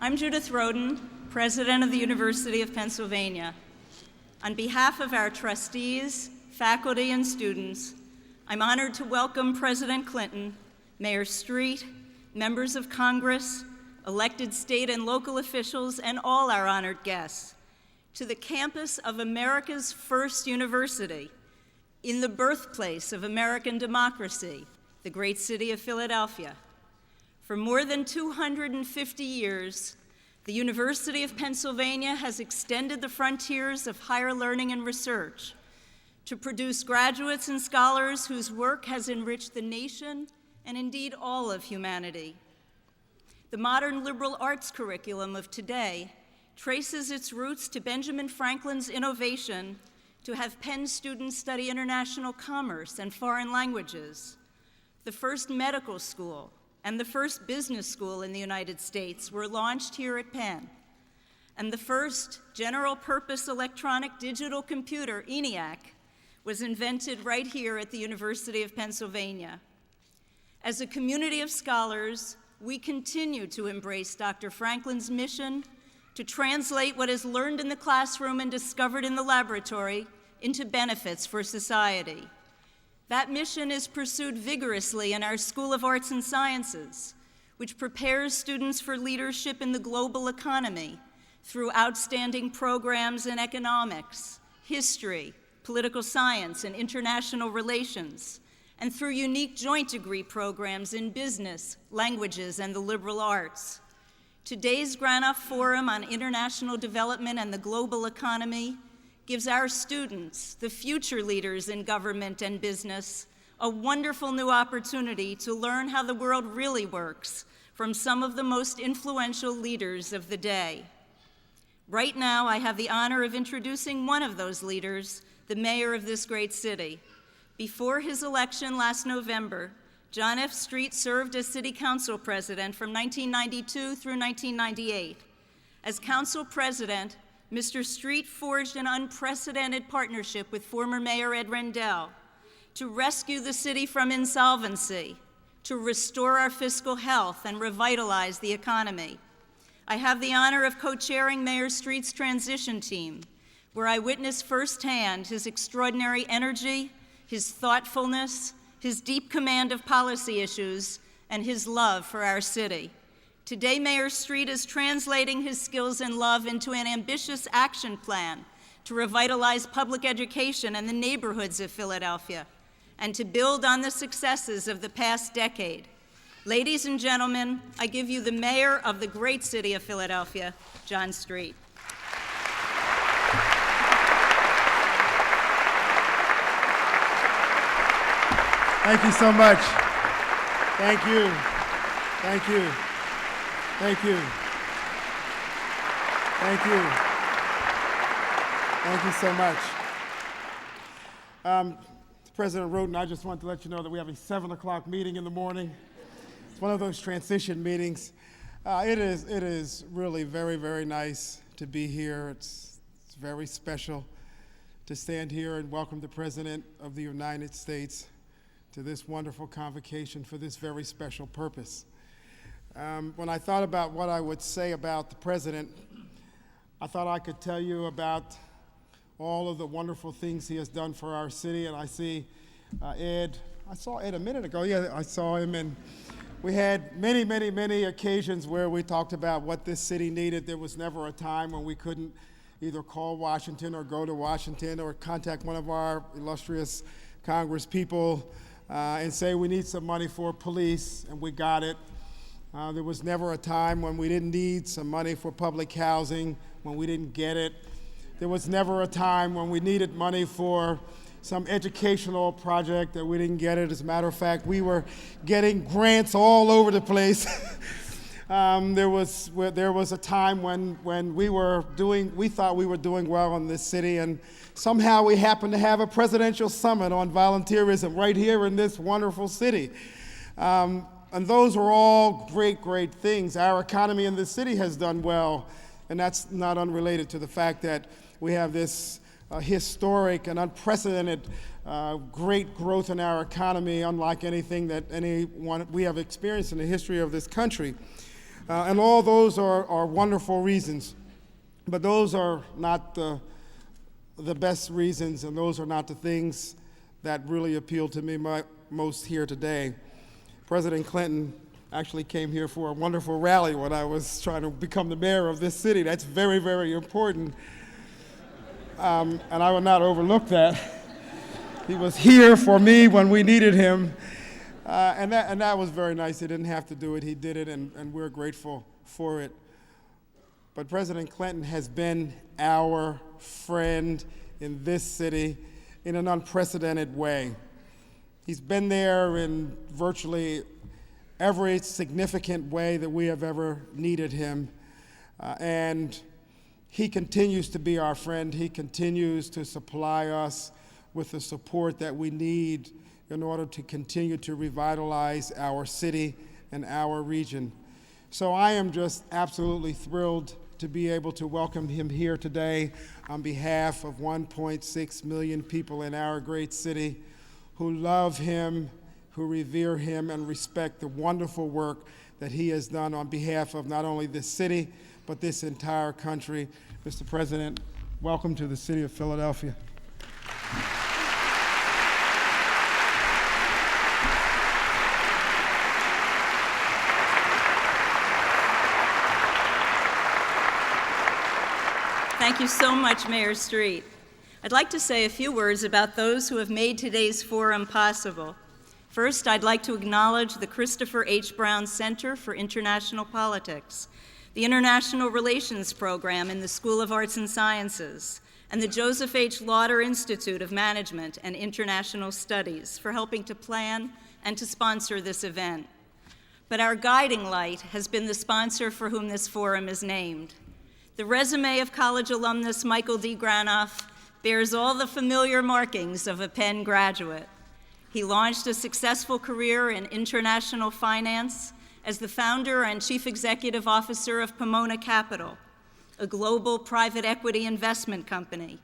I'm Judith Roden, President of the University of Pennsylvania. On behalf of our trustees, faculty, and students, I'm honored to welcome President Clinton, Mayor Street, members of Congress, elected state and local officials, and all our honored guests to the campus of America's first university, in the birthplace of American democracy, the great city of Philadelphia. For more than 250 years, the University of Pennsylvania has extended the frontiers of higher learning and research to produce graduates and scholars whose work has enriched the nation and indeed all of humanity. The modern liberal arts curriculum of today traces its roots to Benjamin Franklin's innovation to have Penn students study international commerce and foreign languages. The first medical school and the first business school in the United States were launched here at Penn. And the first general-purpose electronic digital computer, ENIAC, was invented right here at the University of Pennsylvania. As a community of scholars, we continue to embrace Dr. Franklin's mission to translate what is learned in the classroom and discovered in the laboratory into benefits for society. That mission is pursued vigorously in our School of Arts and Sciences, which prepares students for leadership in the global economy through outstanding programs in economics, history, political science, and international relations, and through unique joint degree programs in business, languages, and the liberal arts. Today's Granoff Forum on International Development and the Global Economy gives our students, the future leaders in government and business, a wonderful new opportunity to learn how the world really works from some of the most influential leaders of the day. Right now, I have the honor of introducing one of those leaders, the mayor of this great city. Before his election last November, John F. Street served as city council president from 1992 through 1998. As council president, Mr. Street forged an unprecedented partnership with former Mayor Ed Rendell to rescue the city from insolvency, to restore our fiscal health and revitalize the economy. I have the honor of co-chairing Mayor Street's transition team, where I witnessed firsthand his extraordinary energy, his thoughtfulness, his deep command of policy issues, and his love for our city. Today, Mayor Street is translating his skills and love into an ambitious action plan to revitalize public education and the neighborhoods of Philadelphia, and to build on the successes of the past decade. Ladies and gentlemen, I give you the mayor of the great city of Philadelphia, John Street. Thank you so much. Thank you. Thank you. Thank you. Thank you. Thank you so much. President Roden, I just want to let you know that we have a 7 o'clock meeting in the morning. It's one of those transition meetings. It is really very, very nice to be here. It's very special to stand here and welcome the President of the United States to this wonderful convocation for this very special purpose. When I thought about what I would say about the President, I thought I could tell you about all of the wonderful things he has done for our city, and I see Ed. I saw Ed a minute ago. Yeah, I saw him, and we had many, many, many occasions where we talked about what this city needed. There was never a time when we couldn't either call Washington or go to Washington or contact one of our illustrious Congress people and say we need some money for police, and we got it. There was never a time when we didn't need some money for public housing, when we didn't get it. There was never a time when we needed money for some educational project that we didn't get it. As a matter of fact, we were getting grants all over the place. There was a time when we thought we were doing well in this city, and somehow we happened to have a presidential summit on volunteerism right here in this wonderful city. And those were all great, great things. Our economy in this city has done well, and that's not unrelated to the fact that we have this historic and unprecedented great growth in our economy, unlike anything that we have experienced in the history of this country. And all those are wonderful reasons, but those are not the best reasons, and those are not the things that really appeal to me most here today. President Clinton actually came here for a wonderful rally when I was trying to become the mayor of this city. That's very, very important, and I will not overlook that. He was here for me when we needed him, and that was very nice. He didn't have to do it. He did it, and we're grateful for it. But President Clinton has been our friend in this city in an unprecedented way. He's been there in virtually every significant way that we have ever needed him. And he continues to be our friend. He continues to supply us with the support that we need in order to continue to revitalize our city and our region. So I am just absolutely thrilled to be able to welcome him here today on behalf of 1.6 million people in our great city who love him, who revere him, and respect the wonderful work that he has done on behalf of not only this city, but this entire country. Mr. President, welcome to the city of Philadelphia. Thank you so much, Mayor Street. I'd like to say a few words about those who have made today's forum possible. First, I'd like to acknowledge the Christopher H. Brown Center for International Politics, the International Relations Program in the School of Arts and Sciences, and the Joseph H. Lauder Institute of Management and International Studies for helping to plan and to sponsor this event. But our guiding light has been the sponsor for whom this forum is named. The resume of college alumnus Michael D. Granoff bears all the familiar markings of a Penn graduate. He launched a successful career in international finance as the founder and chief executive officer of Pomona Capital, a global private equity investment company.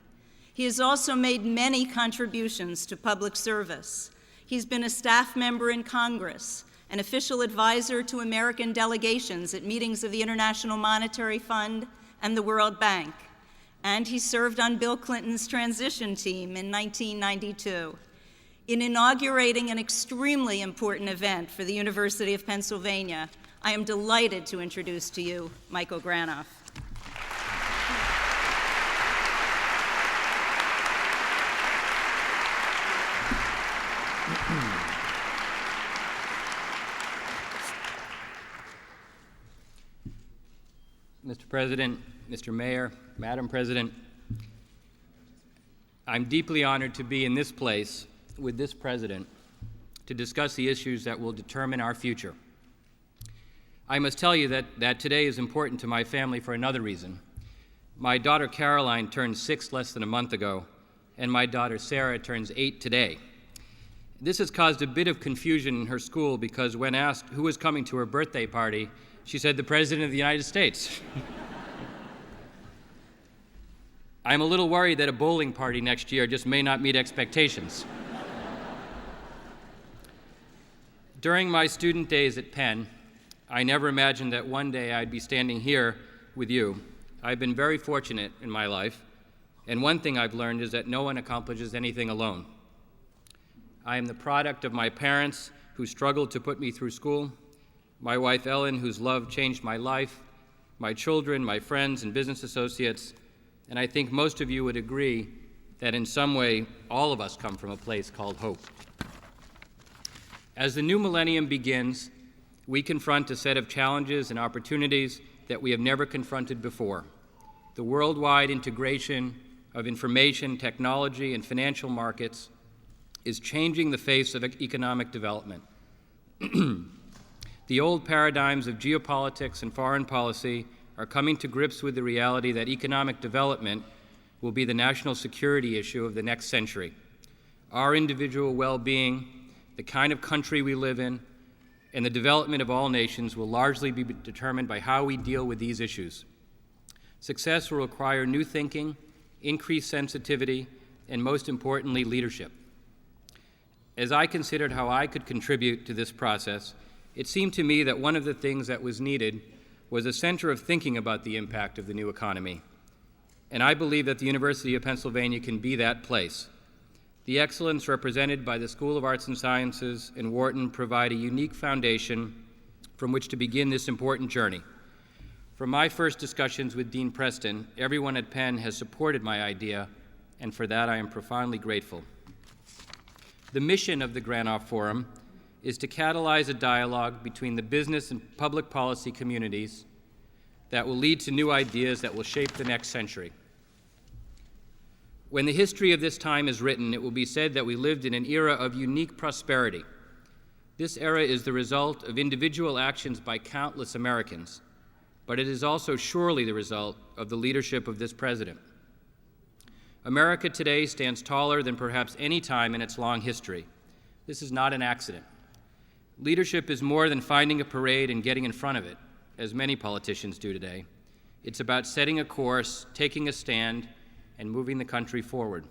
He has also made many contributions to public service. He's been a staff member in Congress, an official advisor to American delegations at meetings of the International Monetary Fund and the World Bank, and he served on Bill Clinton's transition team in 1992. In inaugurating an extremely important event for the University of Pennsylvania, I am delighted to introduce to you Michael Granoff. Mr. President, Mr. Mayor, Madam President, I'm deeply honored to be in this place with this president to discuss the issues that will determine our future. I must tell you that today is important to my family for another reason. My daughter Caroline turned 6 less than a month ago, and my daughter Sarah turns 8 today. This has caused a bit of confusion in her school because when asked who was coming to her birthday party, she said the President of the United States. I'm a little worried that a bowling party next year just may not meet expectations. During my student days at Penn, I never imagined that one day I'd be standing here with you. I've been very fortunate in my life, and one thing I've learned is that no one accomplishes anything alone. I am the product of my parents who struggled to put me through school, my wife Ellen, whose love changed my life, my children, my friends, and business associates, and I think most of you would agree that in some way all of us come from a place called hope. As the new millennium begins, we confront a set of challenges and opportunities that we have never confronted before. The worldwide integration of information, technology, and financial markets is changing the face of economic development. The old paradigms of geopolitics and foreign policy are coming to grips with the reality that economic development will be the national security issue of the next century. Our individual well-being, the kind of country we live in, and the development of all nations will largely be determined by how we deal with these issues. Success will require new thinking, increased sensitivity, and most importantly, leadership. As I considered how I could contribute to this process, it seemed to me that one of the things that was needed was a center of thinking about the impact of the new economy. And I believe that the University of Pennsylvania can be that place. The excellence represented by the School of Arts and Sciences and Wharton provide a unique foundation from which to begin this important journey. From my first discussions with Dean Preston, everyone at Penn has supported my idea, and for that I am profoundly grateful. The mission of the Granoff Forum is to catalyze a dialogue between the business and public policy communities that will lead to new ideas that will shape the next century. When the history of this time is written, it will be said that we lived in an era of unique prosperity. This era is the result of individual actions by countless Americans, but it is also surely the result of the leadership of this president. America today stands taller than perhaps any time in its long history. This is not an accident. Leadership is more than finding a parade and getting in front of it, as many politicians do today. It's about setting a course, taking a stand, and moving the country forward.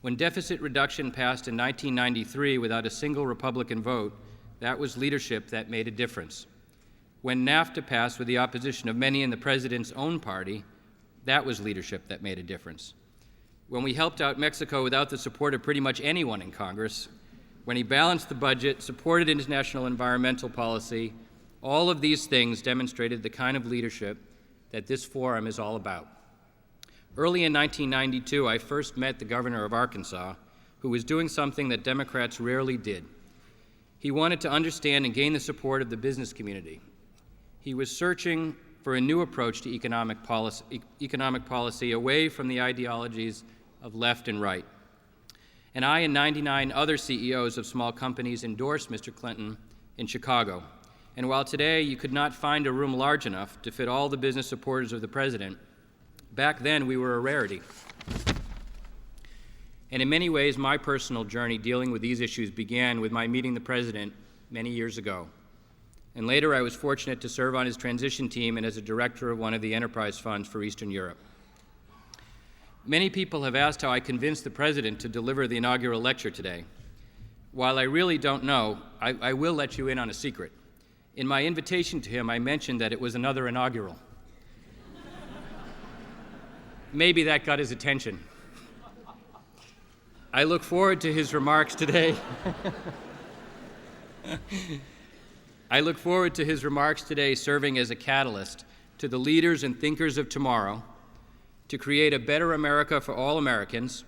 When deficit reduction passed in 1993 without a single Republican vote, that was leadership that made a difference. When NAFTA passed with the opposition of many in the president's own party, that was leadership that made a difference. When we helped out Mexico without the support of pretty much anyone in Congress, when he balanced the budget, supported international environmental policy, all of these things demonstrated the kind of leadership that this forum is all about. Early in 1992, I first met the governor of Arkansas, who was doing something that Democrats rarely did. He wanted to understand and gain the support of the business community. He was searching for a new approach to economic policy away from the ideologies of left and right. And I and 99 other CEOs of small companies endorsed Mr. Clinton in Chicago. And while today you could not find a room large enough to fit all the business supporters of the president, back then we were a rarity. And in many ways, my personal journey dealing with these issues began with my meeting the president many years ago. And later I was fortunate to serve on his transition team and as a director of one of the enterprise funds for Eastern Europe. Many people have asked how I convinced the president to deliver the inaugural lecture today. While I really don't know, I will let you in on a secret. In my invitation to him, I mentioned that it was another inaugural. Maybe that got his attention. I look forward to his remarks today. I look forward to his remarks today serving as a catalyst to the leaders and thinkers of tomorrow to create a better America for all Americans,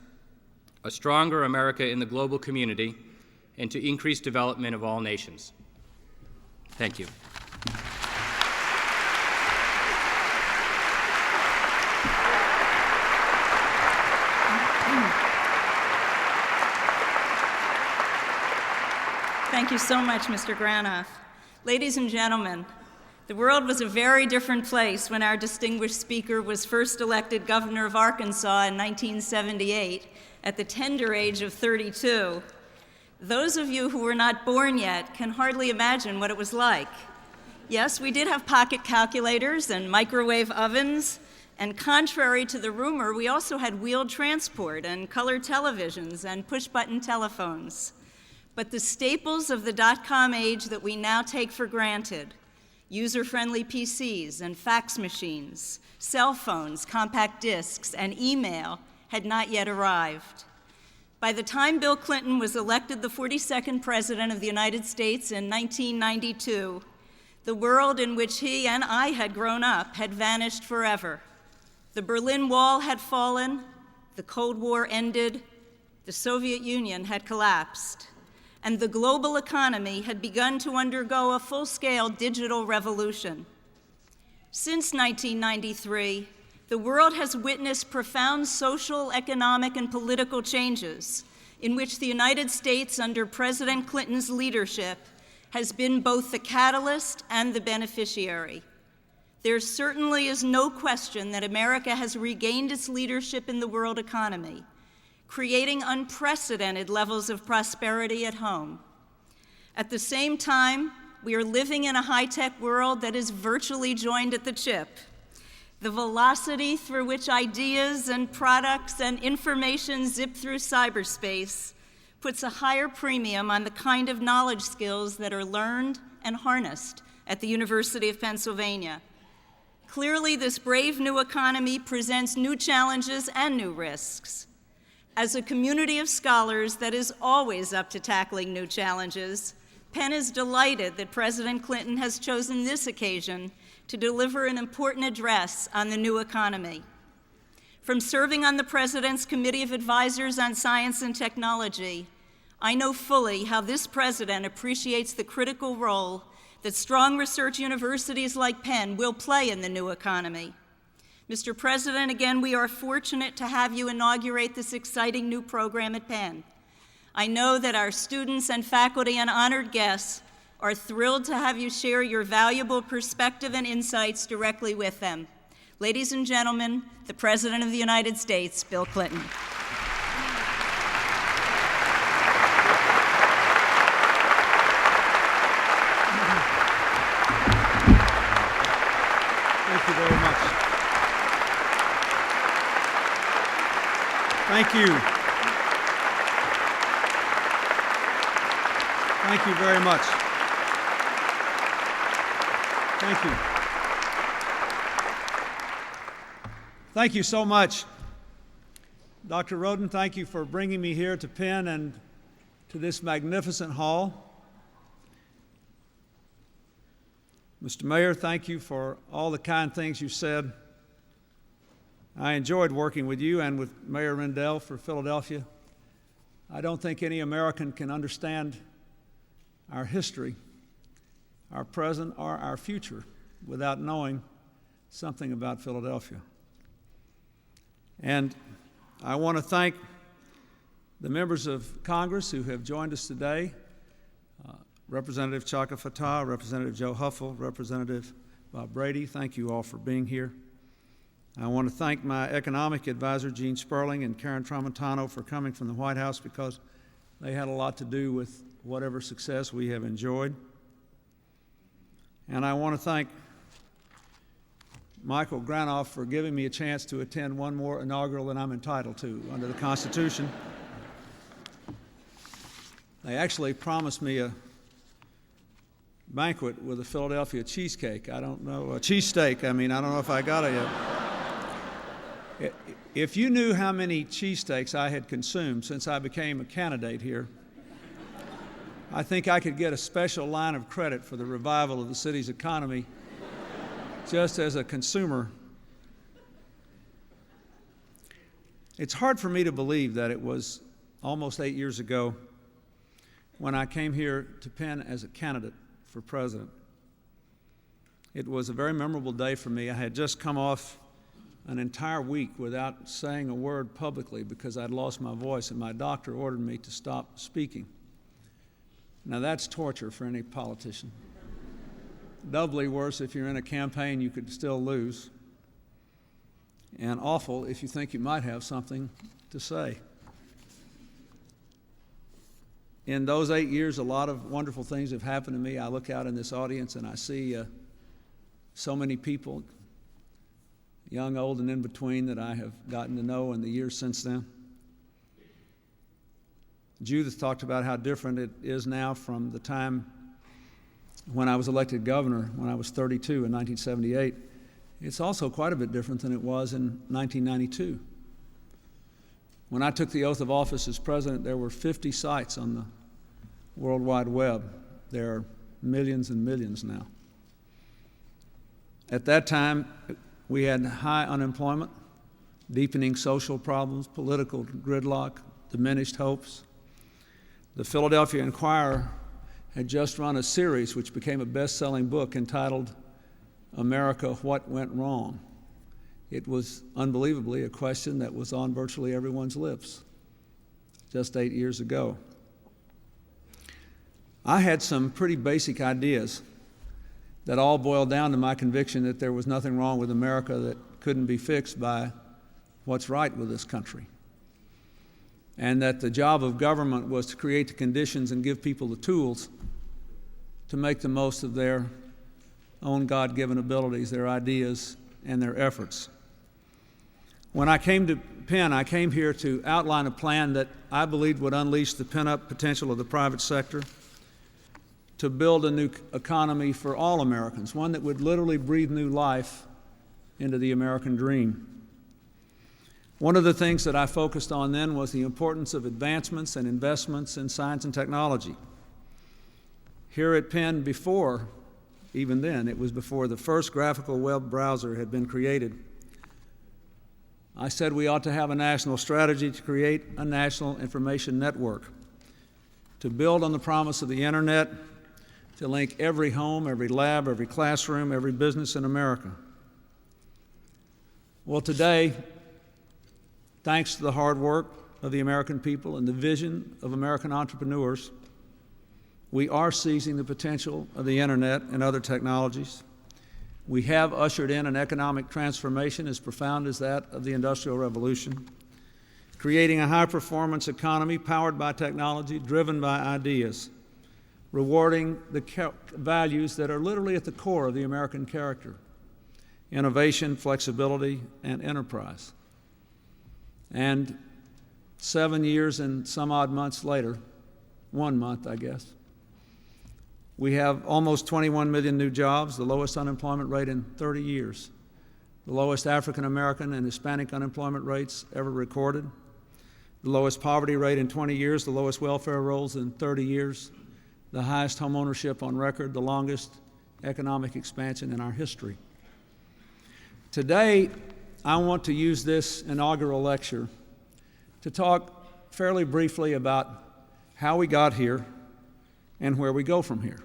a stronger America in the global community, and to increase development of all nations. Thank you. Thank you so much, Mr. Granoff. Ladies and gentlemen, the world was a very different place when our distinguished speaker was first elected governor of Arkansas in 1978 at the tender age of 32. Those of you who were not born yet can hardly imagine what it was like. Yes, we did have pocket calculators and microwave ovens, and contrary to the rumor, we also had wheeled transport and color televisions and push-button telephones. But the staples of the dot-com age that we now take for granted, user-friendly PCs and fax machines, cell phones, compact discs, and email, had not yet arrived. By the time Bill Clinton was elected the 42nd President of the United States in 1992, the world in which he and I had grown up had vanished forever. The Berlin Wall had fallen, the Cold War ended, the Soviet Union had collapsed, and the global economy had begun to undergo a full-scale digital revolution. Since 1993, the world has witnessed profound social, economic, and political changes in which the United States, under President Clinton's leadership, has been both the catalyst and the beneficiary. There certainly is no question that America has regained its leadership in the world economy, creating unprecedented levels of prosperity at home. At the same time, we are living in a high-tech world that is virtually joined at the chip. The velocity through which ideas and products and information zip through cyberspace puts a higher premium on the kind of knowledge skills that are learned and harnessed at the University of Pennsylvania. Clearly, this brave new economy presents new challenges and new risks. As a community of scholars that is always up to tackling new challenges, Penn is delighted that President Clinton has chosen this occasion to deliver an important address on the new economy. From serving on the President's Committee of Advisors on Science and Technology, I know fully how this president appreciates the critical role that strong research universities like Penn will play in the new economy. Mr. President, again, we are fortunate to have you inaugurate this exciting new program at Penn. I know that our students and faculty and honored guests are thrilled to have you share your valuable perspective and insights directly with them. Ladies and gentlemen, the President of the United States, Bill Clinton. Thank you very much. Thank you. Thank you very much. Thank you. Thank you so much. Dr. Roden, thank you for bringing me here to Penn and to this magnificent hall. Mr. Mayor, thank you for all the kind things you said. I enjoyed working with you and with Mayor Rendell for Philadelphia. I don't think any American can understand our history, our present, or our future without knowing something about Philadelphia. And I want to thank the members of Congress who have joined us today, Representative Chaka Fattah, Representative Joe Huffle, Representative Bob Brady. Thank you all for being here. I want to thank my economic advisor, Gene Sperling, and Karen Tramontano for coming from the White House because they had a lot to do with whatever success we have enjoyed. And I want to thank Michael Granoff for giving me a chance to attend one more inaugural than I'm entitled to under the Constitution. They actually promised me a banquet with a Philadelphia cheesecake. I don't know, a cheesesteak. I don't know if I got it yet. If you knew how many cheesesteaks I had consumed since I became a candidate here, I think I could get a special line of credit for the revival of the city's economy just as a consumer. It's hard for me to believe that it was almost 8 years ago when I came here to Penn as a candidate for president. It was a very memorable day for me. I had just come off an entire week without saying a word publicly because I'd lost my voice, and my doctor ordered me to stop speaking. Now that's torture for any politician. Doubly worse if you're in a campaign you could still lose, and awful if you think you might have something to say. In those 8 years, a lot of wonderful things have happened to me. I look out in this audience and I see so many people, young, old, and in between, that I have gotten to know in the years since then. Judith talked about how different it is now from the time when I was elected governor, when I was 32 in 1978. It's also quite a bit different than it was in 1992. When I took the oath of office as president, there were 50 sites on the World Wide Web. There are millions and millions now. At that time, we had high unemployment, deepening social problems, political gridlock, diminished hopes. The Philadelphia Inquirer had just run a series which became a best-selling book entitled America, What Went Wrong? It was unbelievably a question that was on virtually everyone's lips just 8 years ago. I had some pretty basic ideas that all boiled down to my conviction that there was nothing wrong with America that couldn't be fixed by what's right with this country, and that the job of government was to create the conditions and give people the tools to make the most of their own God-given abilities, their ideas, and their efforts. When I came to Penn, I came here to outline a plan that I believed would unleash the pent-up potential of the private sector, to build a new economy for all Americans, one that would literally breathe new life into the American dream. One of the things that I focused on then was the importance of advancements and investments in science and technology. Here at Penn, even then, it was before the first graphical web browser had been created, I said we ought to have a national strategy to create a national information network, to build on the promise of the internet, to link every home, every lab, every classroom, every business in America. Well, today, thanks to the hard work of the American people and the vision of American entrepreneurs, we are seizing the potential of the internet and other technologies. We have ushered in an economic transformation as profound as that of the Industrial Revolution, creating a high-performance economy powered by technology, driven by ideas, rewarding the values that are literally at the core of the American character: innovation, flexibility, and enterprise. And 7 years and some odd months later, 1 month, I guess, we have almost 21 million new jobs, the lowest unemployment rate in 30 years, the lowest African American and Hispanic unemployment rates ever recorded, the lowest poverty rate in 20 years, the lowest welfare rolls in 30 years, the highest home ownership on record, the longest economic expansion in our history. Today, I want to use this inaugural lecture to talk fairly briefly about how we got here and where we go from here,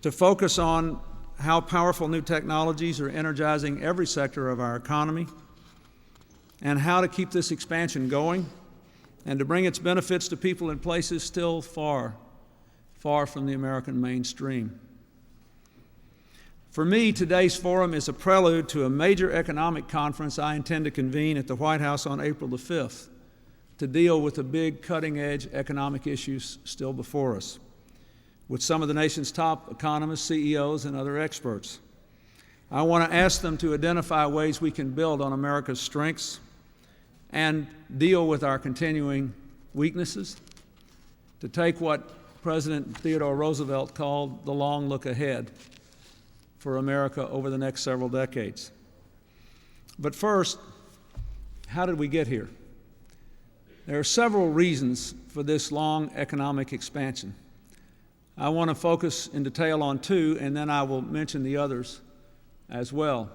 to focus on how powerful new technologies are energizing every sector of our economy, and how to keep this expansion going, and to bring its benefits to people in places still far from the American mainstream. For me, today's forum is a prelude to a major economic conference I intend to convene at the White House on April the 5th to deal with the big cutting-edge economic issues still before us, with some of the nation's top economists, CEOs, and other experts. I want to ask them to identify ways we can build on America's strengths and deal with our continuing weaknesses, to take what President Theodore Roosevelt called the long look ahead for America over the next several decades. But first, how did we get here? There are several reasons for this long economic expansion. I want to focus in detail on two, and then I will mention the others as well.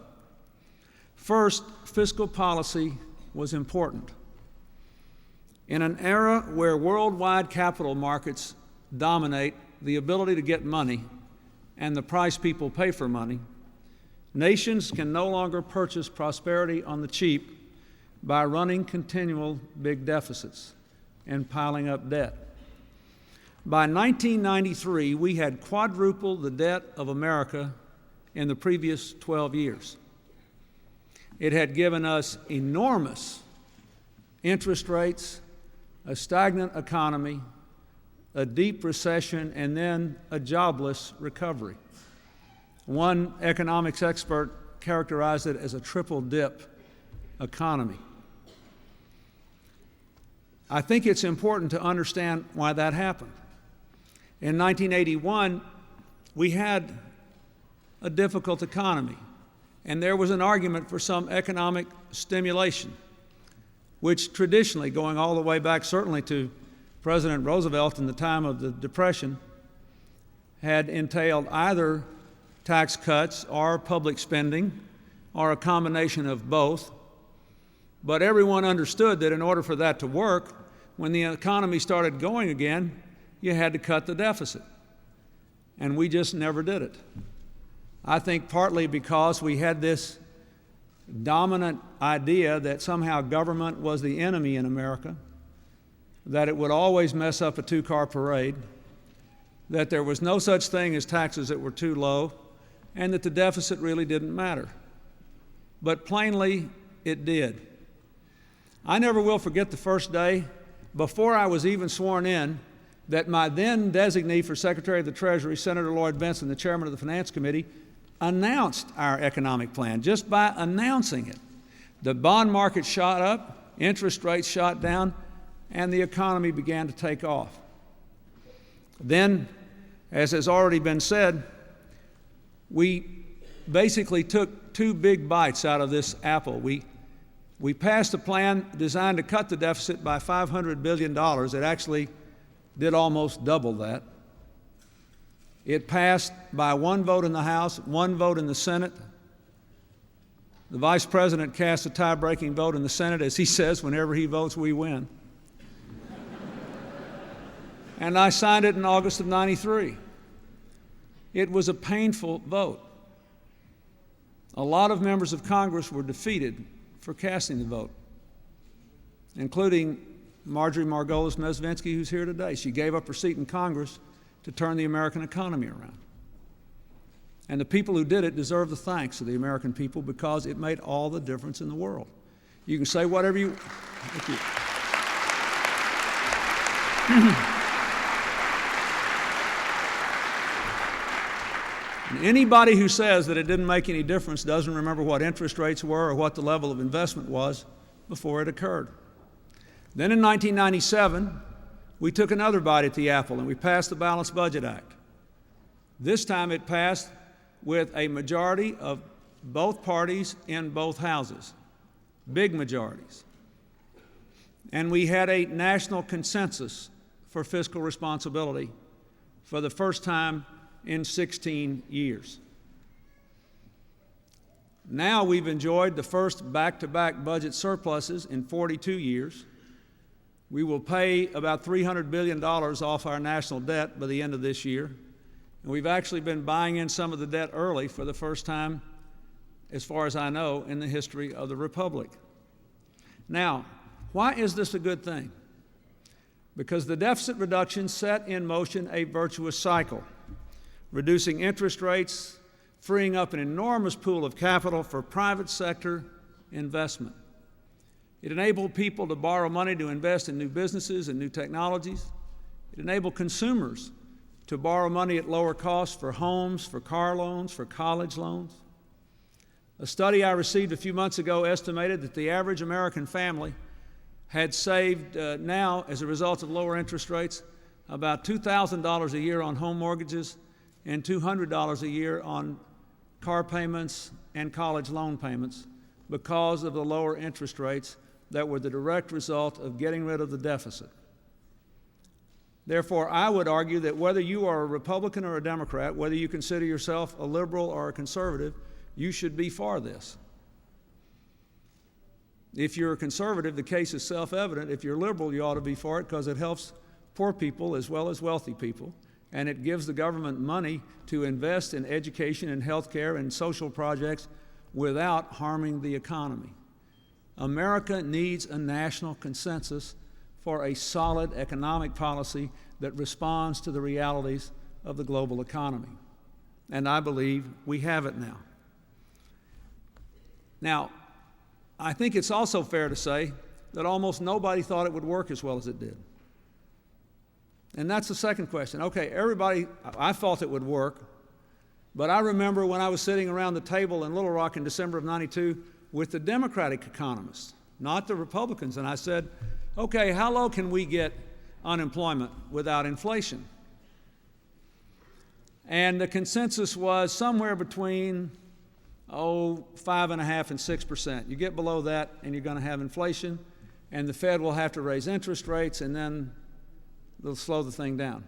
First, fiscal policy was important. In an era where worldwide capital markets dominate the ability to get money and the price people pay for money, nations can no longer purchase prosperity on the cheap by running continual big deficits and piling up debt. By 1993, we had quadrupled the debt of America in the previous 12 years. It had given us enormous interest rates, a stagnant economy, a deep recession, and then a jobless recovery. One economics expert characterized it as a triple dip economy. I think it's important to understand why that happened. In 1981, we had a difficult economy, and there was an argument for some economic stimulation, which traditionally, going all the way back certainly to President Roosevelt in the time of the Depression, had entailed either tax cuts or public spending or a combination of both. But everyone understood that in order for that to work, when the economy started going again, you had to cut the deficit. And we just never did it. I think partly because we had this dominant idea that somehow government was the enemy in America, that it would always mess up a two-car parade, that there was no such thing as taxes that were too low, and that the deficit really didn't matter. But plainly, it did. I never will forget the first day, before I was even sworn in, that my then designee for Secretary of the Treasury, Senator Lloyd Bentsen, the chairman of the Finance Committee, announced our economic plan. Just by announcing it, the bond market shot up, interest rates shot down, and the economy began to take off. Then, As has already been said, we basically took two big bites out of this apple. We passed a plan designed to cut the deficit by $500 billion. It actually did almost double that. It passed by one vote in the House, one vote in the Senate. The Vice President cast a tie-breaking vote in the Senate. As he says, whenever he votes, we win. And I signed it in August of '93. It was a painful vote. A lot of members of Congress were defeated for casting the vote, including Marjorie Margolis Mezvinsky, who's here today. She gave up her seat in Congress to turn the American economy around. And the people who did it deserve the thanks of the American people because it made all the difference in the world. You can say whatever you... Thank you. And anybody who says that it didn't make any difference doesn't remember what interest rates were or what the level of investment was before it occurred. Then in 1997, we took another bite at the apple and we passed the Balanced Budget Act. This time it passed with a majority of both parties in both houses, big majorities. And we had a national consensus for fiscal responsibility for the first time in 16 years. Now we've enjoyed the first back-to-back budget surpluses in 42 years. We will pay about $300 billion off our national debt by the end of this year. And we've actually been buying in some of the debt early for the first time, as far as I know, in the history of the Republic. Now, why is this a good thing? Because the deficit reduction set in motion a virtuous cycle, reducing interest rates, freeing up an enormous pool of capital for private sector investment. It enabled people to borrow money to invest in new businesses and new technologies. It enabled consumers to borrow money at lower costs for homes, for car loans, for college loans. A study I received a few months ago estimated that the average American family had saved now, as a result of lower interest rates, about $2,000 a year on home mortgages and $200 a year on car payments and college loan payments because of the lower interest rates that were the direct result of getting rid of the deficit. Therefore, I would argue that whether you are a Republican or a Democrat, whether you consider yourself a liberal or a conservative, you should be for this. If you're a conservative, the case is self-evident. If you're liberal, you ought to be for it because it helps poor people as well as wealthy people, and it gives the government money to invest in education and health care and social projects without harming the economy. America needs a national consensus for a solid economic policy that responds to the realities of the global economy. And I believe we have it now. Now, I think it's also fair to say that almost nobody thought it would work as well as it did. And that's the second question. Okay, everybody, I thought it would work, but I remember when I was sitting around the table in Little Rock in December of '92 with the Democratic economists, not the Republicans, and I said, okay, how low can we get unemployment without inflation? And the consensus was somewhere between 5.5% and 6%. You get below that and you're going to have inflation, and the Fed will have to raise interest rates, and then they'll slow the thing down.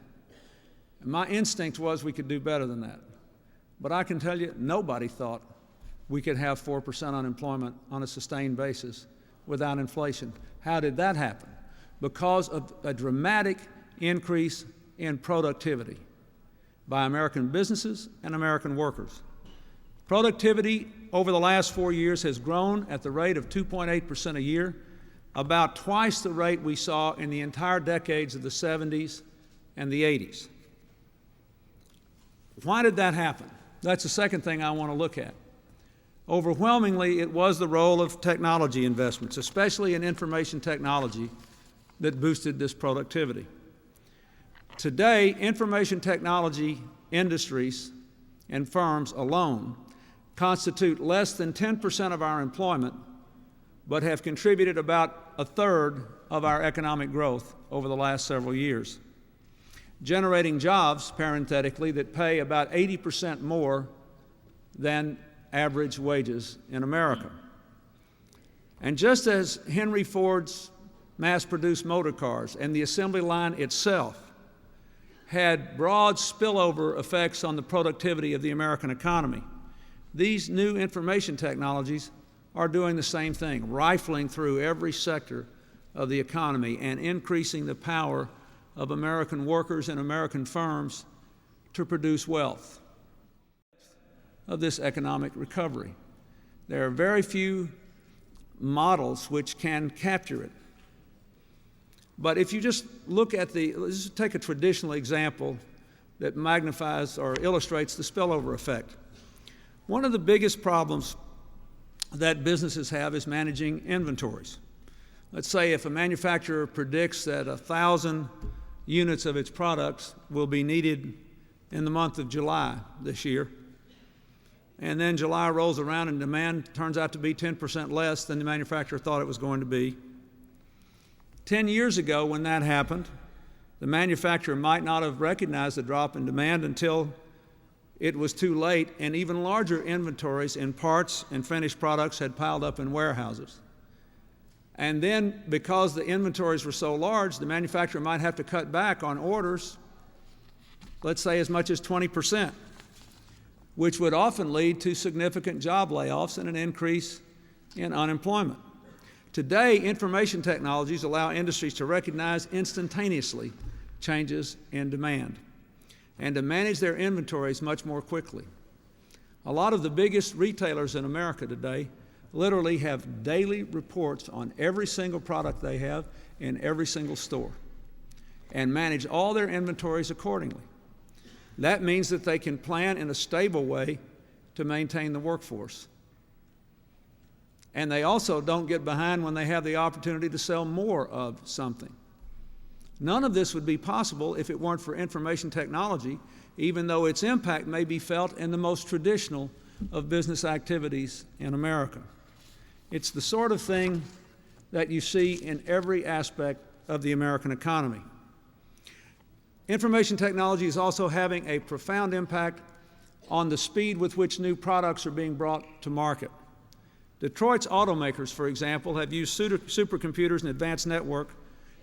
And my instinct was we could do better than that. But I can tell you, nobody thought we could have 4% unemployment on a sustained basis without inflation. How did that happen? Because of a dramatic increase in productivity by American businesses and American workers. Productivity over the last 4 years has grown at the rate of 2.8% a year, about twice the rate we saw in the entire decades of the 70s and the 80s. Why did that happen? That's the second thing I want to look at. Overwhelmingly, it was the role of technology investments, especially in information technology, that boosted this productivity. Today, information technology industries and firms alone constitute less than 10% of our employment, but have contributed about a third of our economic growth over the last several years. generating jobs, parenthetically, that pay about 80% more than average wages in America. And just as Henry Ford's mass-produced motor cars and the assembly line itself had broad spillover effects on the productivity of the American economy, these new information technologies are doing the same thing, rifling through every sector of the economy and increasing the power of American workers and American firms to produce wealth of this economic recovery. There are very few models which can capture it. But if you just look at let's just take a traditional example that magnifies or illustrates the spillover effect. One of the biggest problems that businesses have is managing inventories. Let's say if a manufacturer predicts that 1,000 units of its products will be needed in the month of July this year, and then July rolls around and demand turns out to be 10% less than the manufacturer thought it was going to be. 10 years ago, when that happened, the manufacturer might not have recognized the drop in demand until it was too late, and even larger inventories in parts and finished products had piled up in warehouses. And then, because the inventories were so large, the manufacturer might have to cut back on orders, let's say as much as 20%, which would often lead to significant job layoffs and an increase in unemployment. Today, information technologies allow industries to recognize instantaneously changes in demand and to manage their inventories much more quickly. A lot of the biggest retailers in America today literally have daily reports on every single product they have in every single store and manage all their inventories accordingly. That means that they can plan in a stable way to maintain the workforce. And they also don't get behind when they have the opportunity to sell more of something. None of this would be possible if it weren't for information technology, even though its impact may be felt in the most traditional of business activities in America. It's the sort of thing that you see in every aspect of the American economy. Information technology is also having a profound impact on the speed with which new products are being brought to market. Detroit's automakers, for example, have used supercomputers and advanced network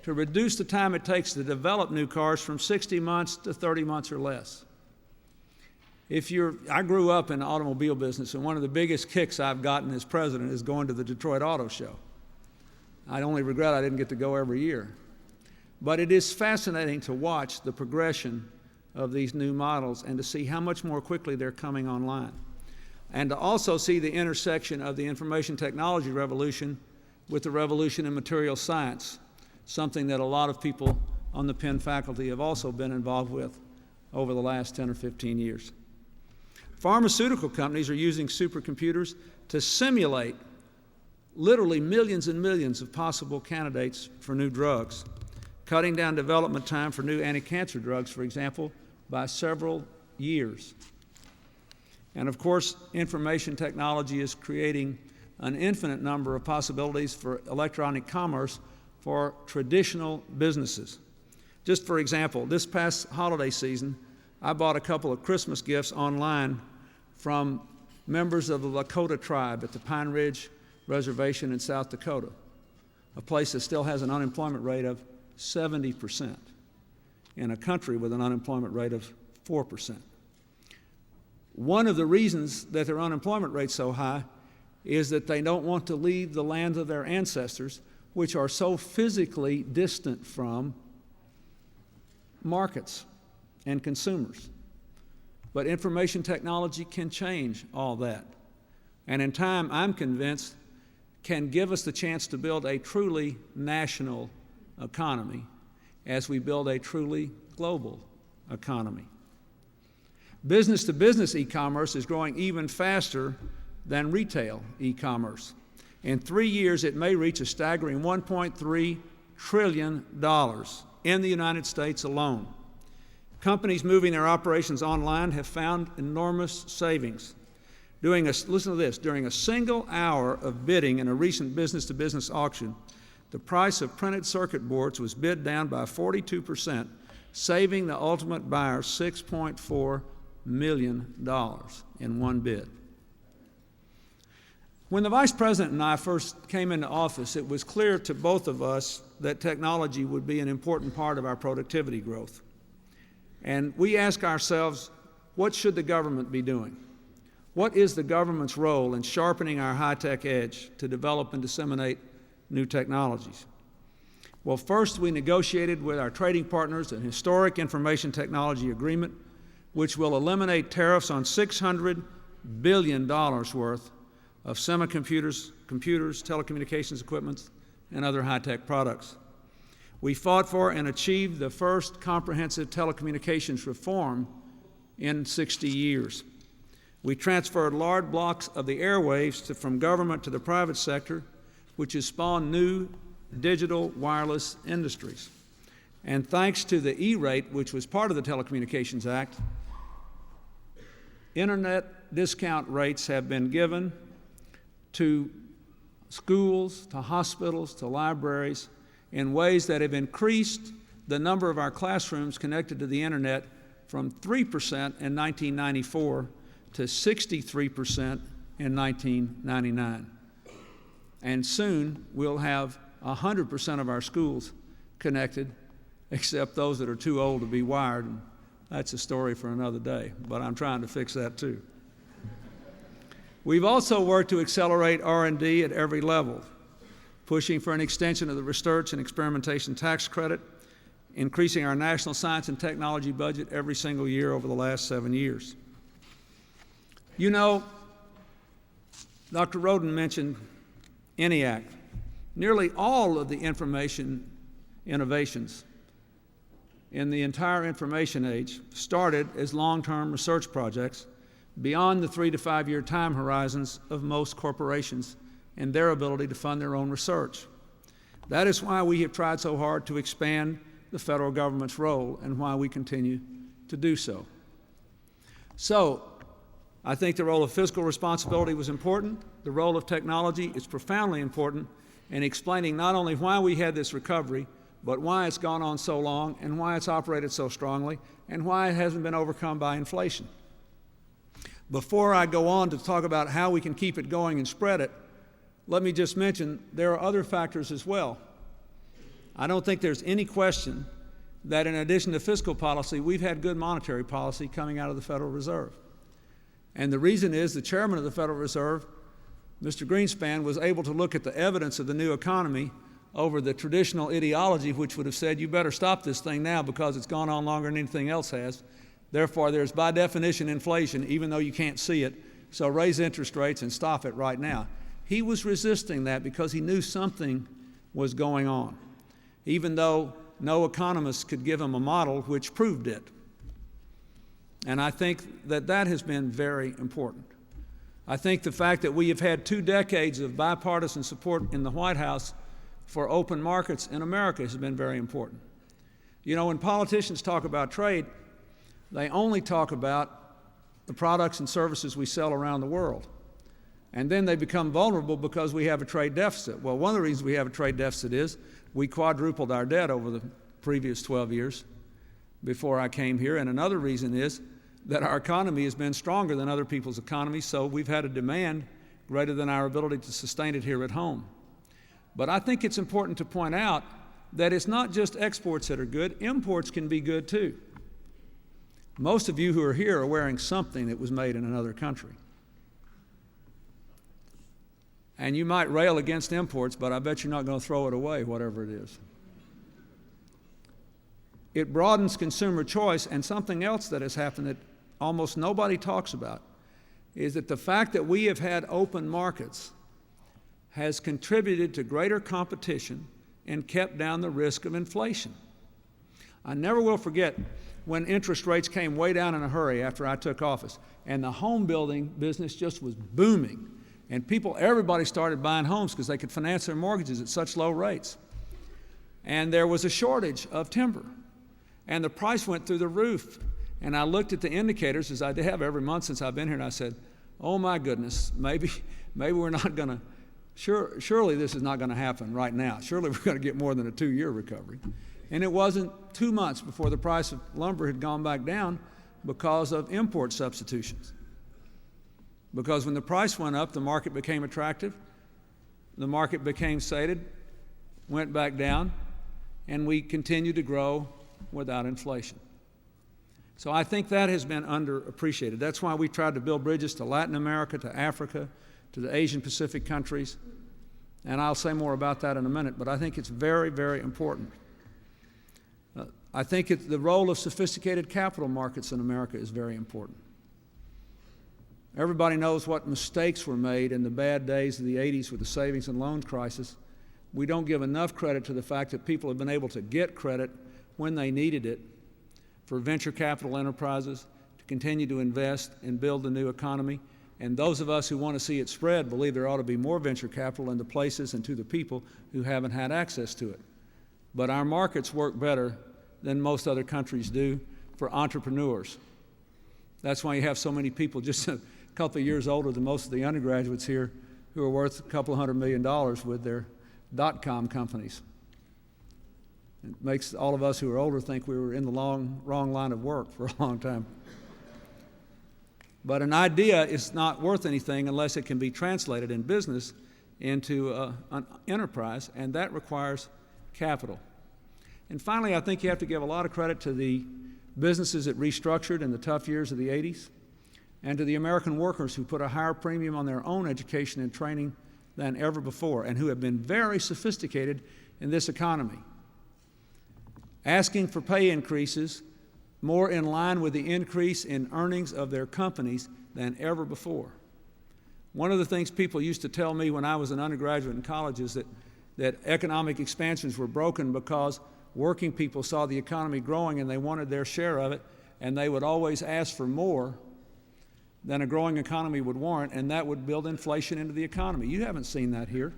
to reduce the time it takes to develop new cars from 60 months to 30 months or less. I grew up in the automobile business, and one of the biggest kicks I've gotten as president is going to the Detroit Auto Show. I only regret I didn't get to go every year. But it is fascinating to watch the progression of these new models and to see how much more quickly they're coming online. And to also see the intersection of the information technology revolution with the revolution in material science, something that a lot of people on the Penn faculty have also been involved with over the last 10 or 15 years. Pharmaceutical companies are using supercomputers to simulate literally millions and millions of possible candidates for new drugs, cutting down development time for new anti-cancer drugs, for example, by several years. And of course, information technology is creating an infinite number of possibilities for electronic commerce for traditional businesses. Just for example, this past holiday season, I bought a couple of Christmas gifts online from members of the Lakota tribe at the Pine Ridge Reservation in South Dakota, a place that still has an unemployment rate of 70% in a country with an unemployment rate of 4%. One of the reasons that their unemployment rate's so high is that they don't want to leave the lands of their ancestors, which are so physically distant from markets and consumers. But information technology can change all that. And in time, I'm convinced, can give us the chance to build a truly national economy as we build a truly global economy. Business-to-business e-commerce is growing even faster than retail e-commerce. In 3 years, it may reach a staggering $1.3 trillion in the United States alone. Companies moving their operations online have found enormous savings. Listen to this, during a single hour of bidding in a recent business-to-business auction, the price of printed circuit boards was bid down by 42% saving the ultimate buyer $6.4 million in one bid. When the Vice President and I first came into office, it was clear to both of us that technology would be an important part of our productivity growth. And we ask ourselves, what should the government be doing? What is the government's role in sharpening our high-tech edge to develop and disseminate new technologies? Well, first, we negotiated with our trading partners an historic information technology agreement, which will eliminate tariffs on $600 billion worth of semicomputers, computers, telecommunications equipment, and other high-tech products. We fought for and achieved the first comprehensive telecommunications reform in 60 years. We transferred large blocks of the airwaves from government to the private sector, which has spawned new digital wireless industries. And thanks to the E-rate, which was part of the Telecommunications Act, internet discount rates have been given to schools, to hospitals, to libraries in ways that have increased the number of our classrooms connected to the internet from 3% in 1994 to 63% in 1999. And soon we'll have 100% of our schools connected, except those that are too old to be wired. And that's a story for another day, but I'm trying to fix that too. We've also worked to accelerate R&D at every level, pushing for an extension of the research and experimentation tax credit, increasing our national science and technology budget every single year over the last 7 years. You know, Dr. Roden mentioned ENIAC. Nearly all of the information innovations in the entire information age started as long-term research projects beyond the 3 to 5 year time horizons of most corporations and their ability to fund their own research. That is why we have tried so hard to expand the federal government's role and why we continue to do so. So, I think the role of fiscal responsibility was important. The role of technology is profoundly important in explaining not only why we had this recovery, but why it's gone on so long and why it's operated so strongly and why it hasn't been overcome by inflation. Before I go on to talk about how we can keep it going and spread it, let me just mention there are other factors as well. I don't think there's any question that in addition to fiscal policy, we've had good monetary policy coming out of the Federal Reserve. And the reason is the chairman of the Federal Reserve, Mr. Greenspan, was able to look at the evidence of the new economy over the traditional ideology, which would have said, you better stop this thing now because it's gone on longer than anything else has. Therefore, there's by definition inflation, even though you can't see it, so raise interest rates and stop it right now. He was resisting that because he knew something was going on, even though no economist could give him a model which proved it. And I think that that has been very important. I think the fact that we have had 2 decades of bipartisan support in the White House for open markets in America has been very important. You know, when politicians talk about trade, they only talk about the products and services we sell around the world. And then they become vulnerable because we have a trade deficit. Well, one of the reasons we have a trade deficit is we quadrupled our debt over the previous 12 years before I came here. And another reason is that our economy has been stronger than other people's economies, so we've had a demand greater than our ability to sustain it here at home. But I think it's important to point out that it's not just exports that are good, imports can be good too. Most of you who are here are wearing something that was made in another country. And you might rail against imports, but I bet you're not going to throw it away, whatever it is. It broadens consumer choice, and something else that has happened that almost nobody talks about is that the fact that we have had open markets has contributed to greater competition and kept down the risk of inflation. I never will forget when interest rates came way down in a hurry after I took office, and the home building business just was booming. And everybody started buying homes because they could finance their mortgages at such low rates. And there was a shortage of timber. And the price went through the roof. And I looked at the indicators, as I have every month since I've been here, and I said, oh my goodness, maybe we're not going to, surely this is not going to happen right now. Surely we're going to get more than a 2-year recovery. And it wasn't 2 months before the price of lumber had gone back down because of import substitutions. Because when the price went up, the market became attractive, the market became sated, went back down, and we continued to grow without inflation. So I think that has been underappreciated. That's why we tried to build bridges to Latin America, to Africa, to the Asian Pacific countries. And I'll say more about that in a minute, but I think it's very, very important. I think the role of sophisticated capital markets in America is very important. Everybody knows what mistakes were made in the bad days of the 80s with the savings and loan crisis. We don't give enough credit to the fact that people have been able to get credit when they needed it for venture capital enterprises to continue to invest and build the new economy. And those of us who want to see it spread believe there ought to be more venture capital in the places and to the people who haven't had access to it. But our markets work better than most other countries do for entrepreneurs. That's why you have so many people just a couple of years older than most of the undergraduates here who are worth a couple of $100 million with their dot-com companies. It makes all of us who are older think we were in the wrong line of work for a long time. But an idea is not worth anything unless it can be translated in business into an enterprise, and that requires capital. And finally, I think you have to give a lot of credit to the businesses that restructured in the tough years of the 80s, and to the American workers who put a higher premium on their own education and training than ever before, and who have been very sophisticated in this economy, asking for pay increases more in line with the increase in earnings of their companies than ever before. One of the things people used to tell me when I was an undergraduate in college is that economic expansions were broken because working people saw the economy growing and they wanted their share of it, and they would always ask for more than a growing economy would warrant, and that would build inflation into the economy. You haven't seen that here.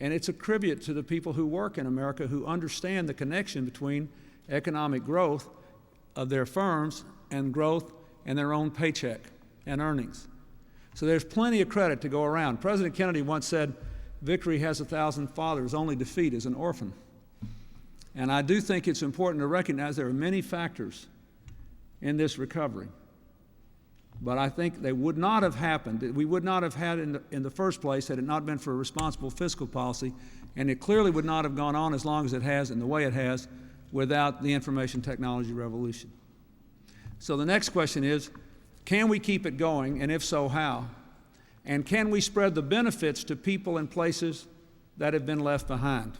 And it's a tribute to the people who work in America who understand the connection between economic growth of their firms and growth in their own paycheck and earnings. So there's plenty of credit to go around. President Kennedy once said, "Victory has 1,000 fathers, only defeat is an orphan." And I do think it's important to recognize there are many factors in this recovery. But I think they would not have happened. We would not have had in the first place had it not been for a responsible fiscal policy, and it clearly would not have gone on as long as it has and the way it has without the information technology revolution. So the next question is, can we keep it going, and if so, how? And can we spread the benefits to people and places that have been left behind?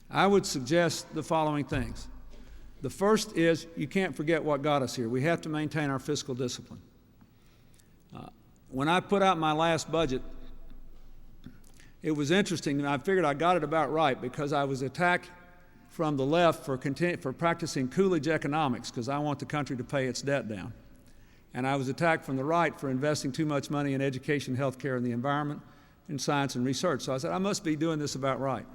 I would suggest the following things. The first is you can't forget what got us here. We have to maintain our fiscal discipline. When I put out my last budget, it was interesting, and I figured I got it about right because I was attacked from the left for practicing Coolidge economics because I want the country to pay its debt down. And I was attacked from the right for investing too much money in education, health care, and the environment, and science and research. So I said, I must be doing this about right.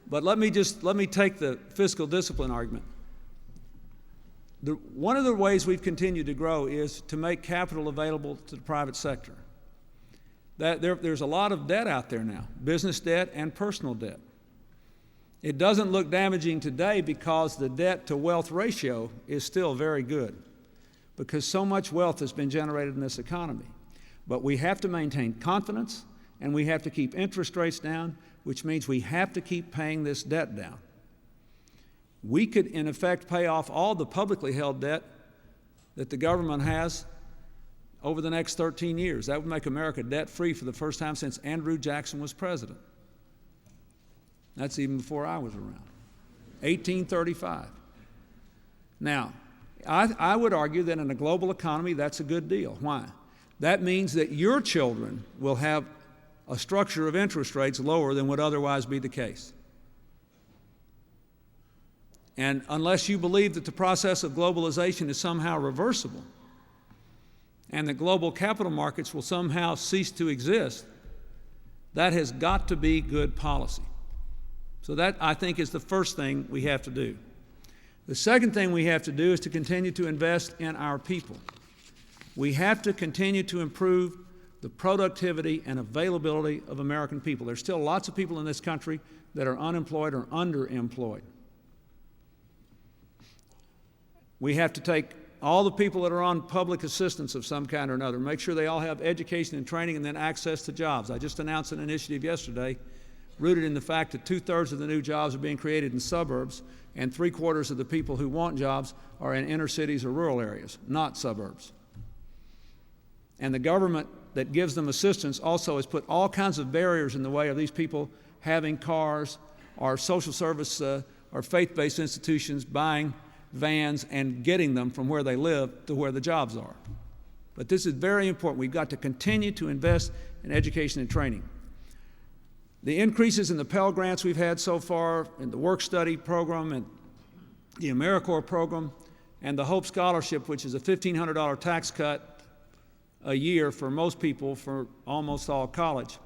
But let me take the fiscal discipline argument. One of the ways we've continued to grow is to make capital available to the private sector. There's a lot of debt out there now, business debt and personal debt. It doesn't look damaging today because the debt-to-wealth ratio is still very good, because so much wealth has been generated in this economy. But we have to maintain confidence, and we have to keep interest rates down, which means we have to keep paying this debt down. We could, in effect, pay off all the publicly held debt that the government has over the next 13 years. That would make America debt-free for the first time since Andrew Jackson was president. That's even before I was around, 1835. Now, I would argue that in a global economy, that's a good deal. Why? That means that your children will have a structure of interest rates lower than would otherwise be the case. And unless you believe that the process of globalization is somehow reversible and that global capital markets will somehow cease to exist, that has got to be good policy. So that, I think, is the first thing we have to do. The second thing we have to do is to continue to invest in our people. We have to continue to improve the productivity and availability of American people. There's still lots of people in this country that are unemployed or underemployed. We have to take all the people that are on public assistance of some kind or another, make sure they all have education and training and then access to jobs. I just announced an initiative yesterday rooted in the fact that 2/3 of the new jobs are being created in suburbs and 3/4 of the people who want jobs are in inner cities or rural areas, not suburbs. And the government that gives them assistance also has put all kinds of barriers in the way of these people having cars, or social service or faith-based institutions buying vans and getting them from where they live to where the jobs are. But this is very important. We've got to continue to invest in education and training. The increases in the Pell Grants we've had so far, in the work study program and the AmeriCorps program, and the Hope Scholarship, which is a $1,500 tax cut a year for most people for almost all college,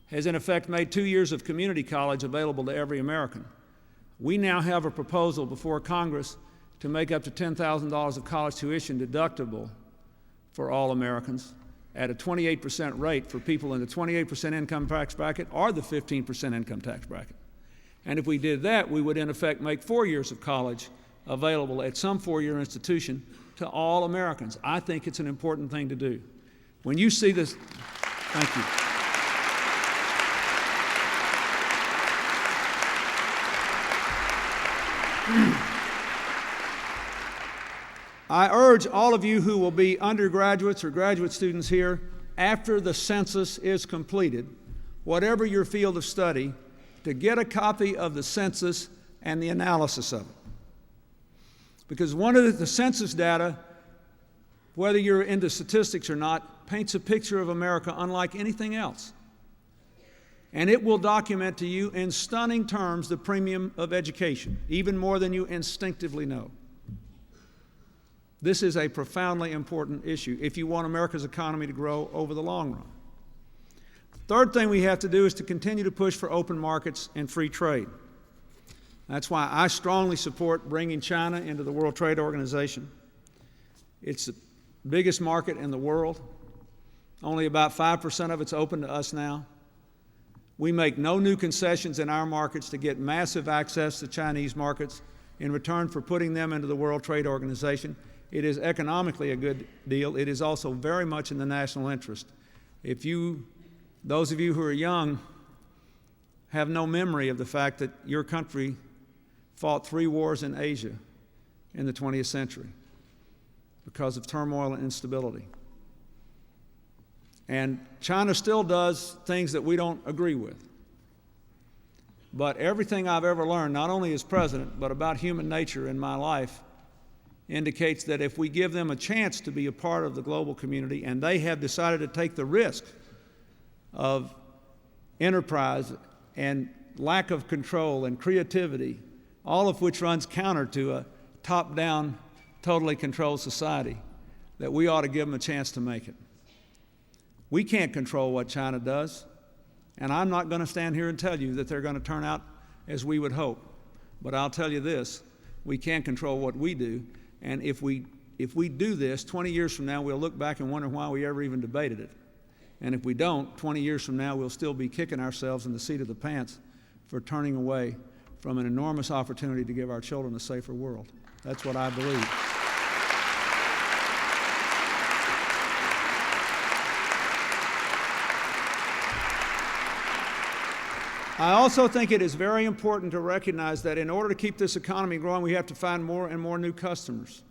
has in effect made 2 years of community college available to every American. We now have a proposal before Congress to make up to $10,000 of college tuition deductible for all Americans at a 28% rate for people in the 28% income tax bracket or the 15% income tax bracket. And if we did that, we would in effect make 4 years of college available at some four-year institution to all Americans. I think it's an important thing to do. When you see this, thank you. I urge all of you who will be undergraduates or graduate students here, after the census is completed, whatever your field of study, to get a copy of the census and the analysis of it. Because one of the census data, whether you're into statistics or not, paints a picture of America unlike anything else. And it will document to you in stunning terms the premium of education, even more than you instinctively know. This is a profoundly important issue if you want America's economy to grow over the long run. Third thing we have to do is to continue to push for open markets and free trade. That's why I strongly support bringing China into the World Trade Organization. It's the biggest market in the world. Only about 5% of it's open to us now. We make no new concessions in our markets to get massive access to Chinese markets in return for putting them into the World Trade Organization. It is economically a good deal. It is also very much in the national interest. Those of you who are young have no memory of the fact that your country fought 3 wars in Asia in the 20th century because of turmoil and instability. And China still does things that we don't agree with. But everything I've ever learned, not only as president, but about human nature in my life, indicates that if we give them a chance to be a part of the global community, and they have decided to take the risk of enterprise and lack of control and creativity, all of which runs counter to a top-down, totally controlled society, that we ought to give them a chance to make it. We can't control what China does, and I'm not going to stand here and tell you that they're going to turn out as we would hope. But I'll tell you this, we can control what we do, and if we do this, 20 years from now, we'll look back and wonder why we ever even debated it. And if we don't, 20 years from now, we'll still be kicking ourselves in the seat of the pants for turning away from an enormous opportunity to give our children a safer world. That's what I believe. I also think it is very important to recognize that in order to keep this economy growing, we have to find more and more new customers.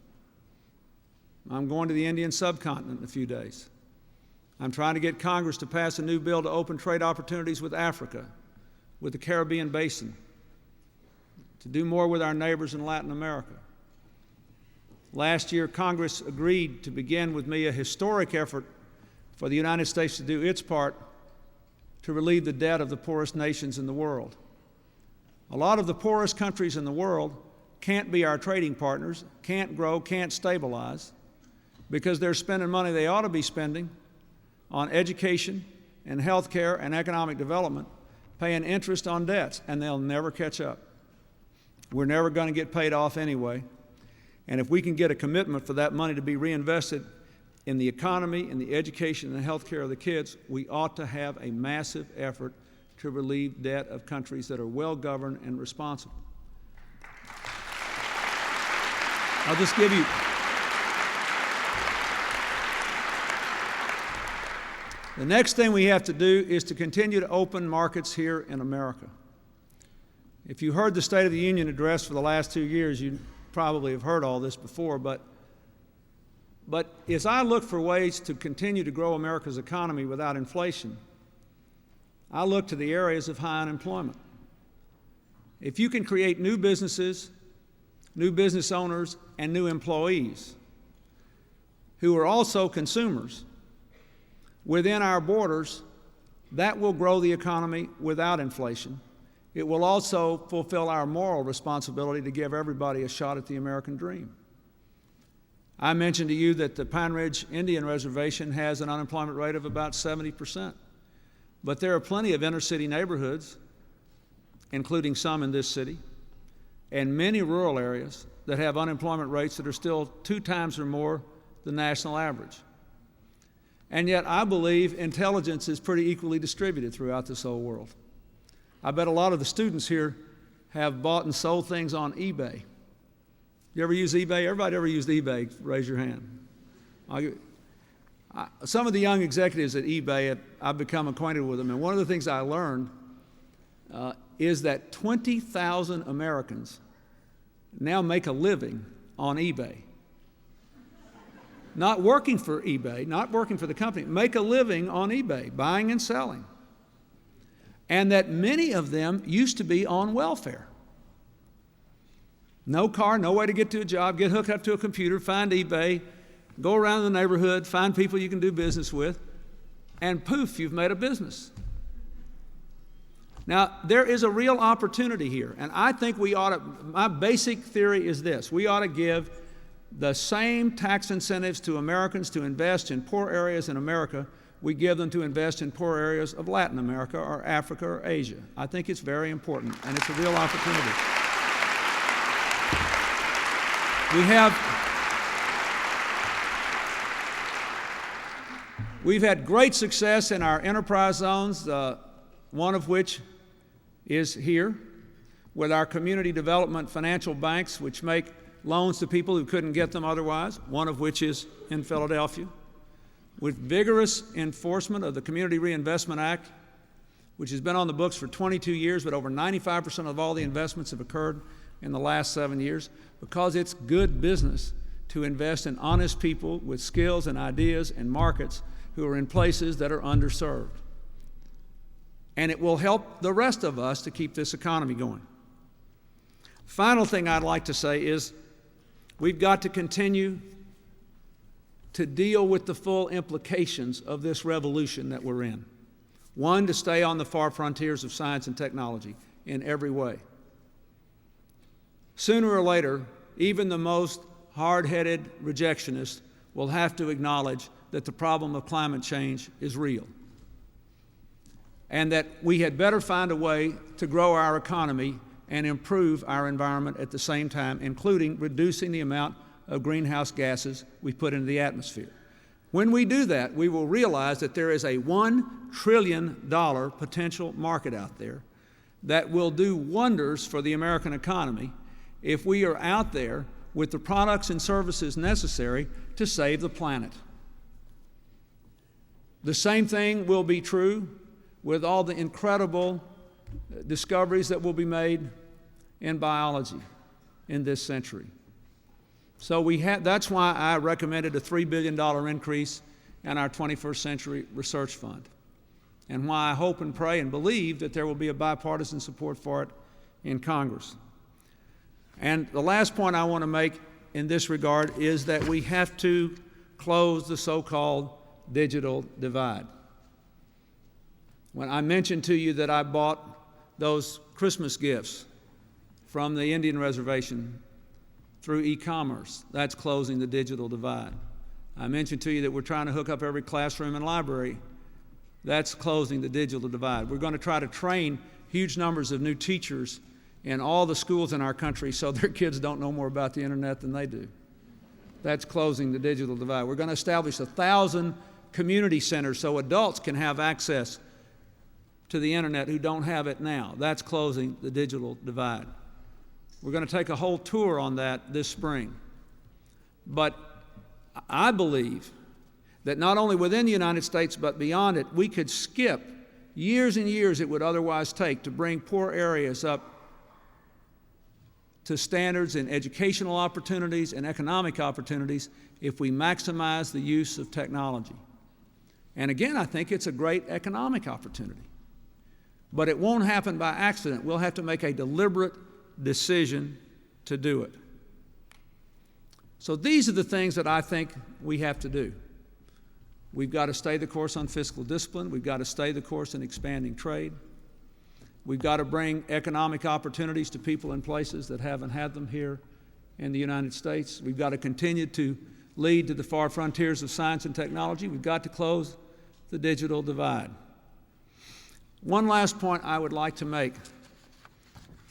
I'm going to the Indian subcontinent in a few days. I'm trying to get Congress to pass a new bill to open trade opportunities with Africa, with the Caribbean Basin, to do more with our neighbors in Latin America. Last year, Congress agreed to begin with me a historic effort for the United States to do its part to relieve the debt of the poorest nations in the world. A lot of the poorest countries in the world can't be our trading partners, can't grow, can't stabilize, because they're spending money they ought to be spending on education and health care and economic development, paying interest on debts, and they'll never catch up. We're never going to get paid off anyway. And if we can get a commitment for that money to be reinvested in the economy, in the education and the health care of the kids, we ought to have a massive effort to relieve debt of countries that are well-governed and responsible. I'll just give you the next thing we have to do is to continue to open markets here in America. If you heard the State of the Union address for the last 2 years, you probably have heard all this before, but as I look for ways to continue to grow America's economy without inflation, I look to the areas of high unemployment. If you can create new businesses, new business owners, and new employees who are also consumers within our borders, that will grow the economy without inflation. It will also fulfill our moral responsibility to give everybody a shot at the American dream. I mentioned to you that the Pine Ridge Indian Reservation has an unemployment rate of about 70%. But there are plenty of inner-city neighborhoods, including some in this city, and many rural areas that have unemployment rates that are still 2 times or more the national average. And yet I believe intelligence is pretty equally distributed throughout this whole world. I bet a lot of the students here have bought and sold things on eBay. You ever use eBay? Everybody ever used eBay? Raise your hand. Some of the young executives at eBay, I've become acquainted with them, and one of the things I learned is that 20,000 Americans now make a living on eBay. Not working for eBay, not working for the company, make a living on eBay, buying and selling. And that many of them used to be on welfare. No car, no way to get to a job, get hooked up to a computer, find eBay, go around the neighborhood, find people you can do business with, and poof, you've made a business. Now, there is a real opportunity here, and I think we ought to, my basic theory is this: we ought to give the same tax incentives to Americans to invest in poor areas in America we give them to invest in poor areas of Latin America or Africa or Asia. I think it's very important, and it's a real opportunity. We've had great success in our enterprise zones, one of which is here, with our community development financial banks, which make loans to people who couldn't get them otherwise, one of which is in Philadelphia, with vigorous enforcement of the Community Reinvestment Act, which has been on the books for 22 years, but over 95% of all the investments have occurred in the last 7 years, because it's good business to invest in honest people with skills and ideas and markets who are in places that are underserved. And it will help the rest of us to keep this economy going. Final thing I'd like to say is we've got to continue to deal with the full implications of this revolution that we're in. One, to stay on the far frontiers of science and technology in every way. Sooner or later, even the most hard-headed rejectionists will have to acknowledge that the problem of climate change is real, and that we had better find a way to grow our economy and improve our environment at the same time, including reducing the amount of greenhouse gases we put into the atmosphere. When we do that, we will realize that there is a $1 trillion potential market out there that will do wonders for the American economy if we are out there with the products and services necessary to save the planet. The same thing will be true with all the incredible discoveries that will be made in biology in this century. So that's why I recommended a $3 billion increase in our 21st Century Research Fund, and why I hope and pray and believe that there will be a bipartisan support for it in Congress. And the last point I want to make in this regard is that we have to close the so-called digital divide. When I mentioned to you that I bought those Christmas gifts from the Indian Reservation through e-commerce, that's closing the digital divide. I mentioned to you that we're trying to hook up every classroom and library. That's closing the digital divide. We're going to try to train huge numbers of new teachers in all the schools in our country so their kids don't know more about the internet than they do. That's closing the digital divide. We're going to establish 1,000 community centers so adults can have access to the internet who don't have it now. That's closing the digital divide. We're going to take a whole tour on that this spring. But I believe that not only within the United States but beyond it, we could skip years and years it would otherwise take to bring poor areas up to standards in educational opportunities and economic opportunities if we maximize the use of technology. And again, I think it's a great economic opportunity. But it won't happen by accident. We'll have to make a deliberate decision to do it. So these are the things that I think we have to do. We've got to stay the course on fiscal discipline. We've got to stay the course in expanding trade. We've got to bring economic opportunities to people in places that haven't had them here in the United States. We've got to continue to lead to the far frontiers of science and technology. We've got to close the digital divide. One last point I would like to make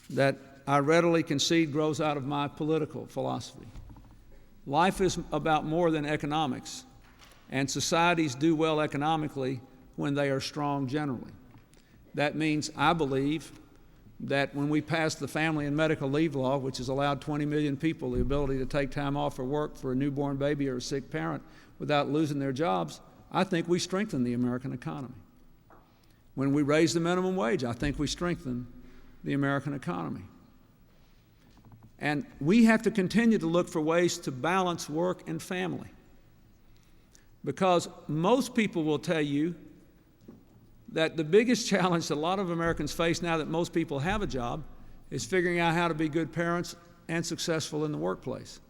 that I readily concede grows out of my political philosophy. Life is about more than economics, and societies do well economically when they are strong generally. That means I believe that when we pass the family and medical leave law, which has allowed 20 million people the ability to take time off for work for a newborn baby or a sick parent without losing their jobs, I think we strengthen the American economy. When we raise the minimum wage, I think we strengthen the American economy. And we have to continue to look for ways to balance work and family. Because most people will tell you that the biggest challenge that a lot of Americans face now that most people have a job is figuring out how to be good parents and successful in the workplace.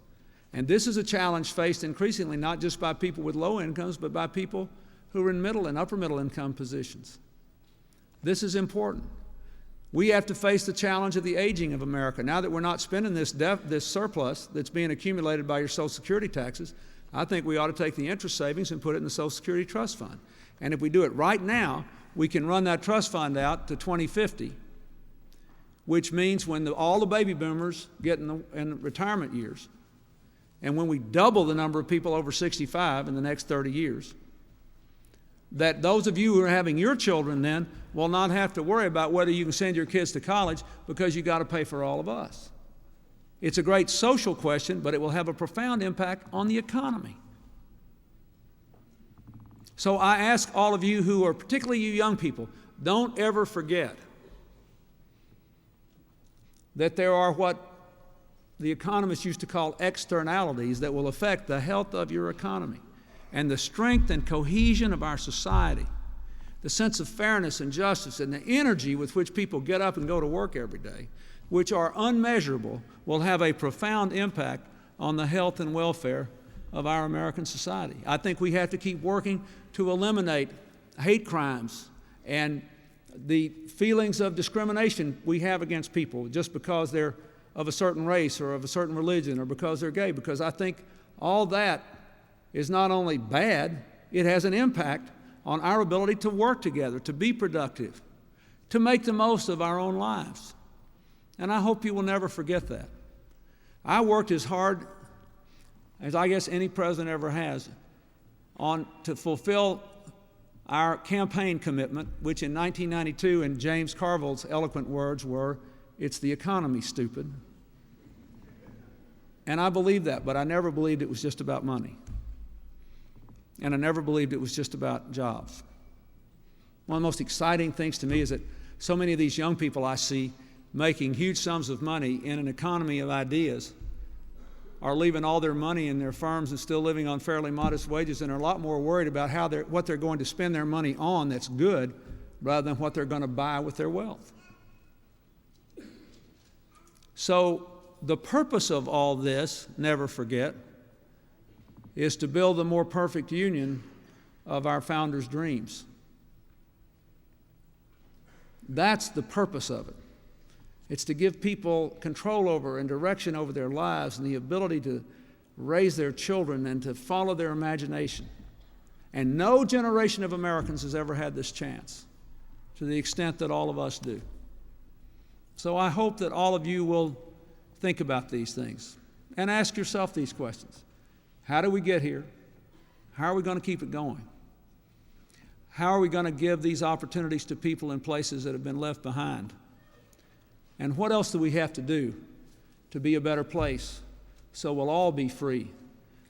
And this is a challenge faced increasingly not just by people with low incomes, but by people who are in middle and upper middle income positions. This is important. We have to face the challenge of the aging of America. Now that we're not spending this surplus that's being accumulated by your Social Security taxes, I think we ought to take the interest savings and put it in the Social Security Trust Fund. And if we do it right now, we can run that trust fund out to 2050, which means when all the baby boomers get in retirement years, and when we double the number of people over 65 in the next 30 years, that those of you who are having your children then will not have to worry about whether you can send your kids to college because you've got to pay for all of us. It's a great social question, but it will have a profound impact on the economy. So I ask all of you who are, particularly you young people, don't ever forget that there are what the economists used to call externalities that will affect the health of your economy and the strength and cohesion of our society, the sense of fairness and justice and the energy with which people get up and go to work every day, which are unmeasurable, will have a profound impact on the health and welfare of our American society. I think we have to keep working to eliminate hate crimes and the feelings of discrimination we have against people just because they're of a certain race or of a certain religion or because they're gay, because I think all that is not only bad, it has an impact on our ability to work together, to be productive, to make the most of our own lives. And I hope you will never forget that. I worked as hard as I guess any president ever has to fulfill our campaign commitment, which in 1992, in James Carville's eloquent words were, "It's the economy, stupid." And I believe that, but I never believed it was just about money. And I never believed it was just about jobs. One of the most exciting things to me is that so many of these young people I see making huge sums of money in an economy of ideas are leaving all their money in their firms and still living on fairly modest wages and are a lot more worried about what they're going to spend their money on that's good rather than what they're going to buy with their wealth. So the purpose of all this, never forget, is to build a more perfect union of our founders' dreams. That's the purpose of it. It's to give people control over and direction over their lives and the ability to raise their children and to follow their imagination. And no generation of Americans has ever had this chance to the extent that all of us do. So I hope that all of you will think about these things and ask yourself these questions. How do we get here? How are we going to keep it going? How are we going to give these opportunities to people in places that have been left behind? And what else do we have to do to be a better place so we'll all be free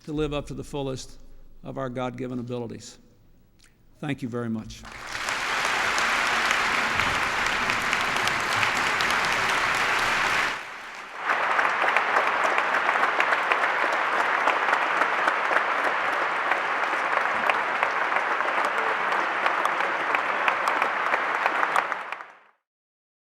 to live up to the fullest of our God-given abilities? Thank you very much.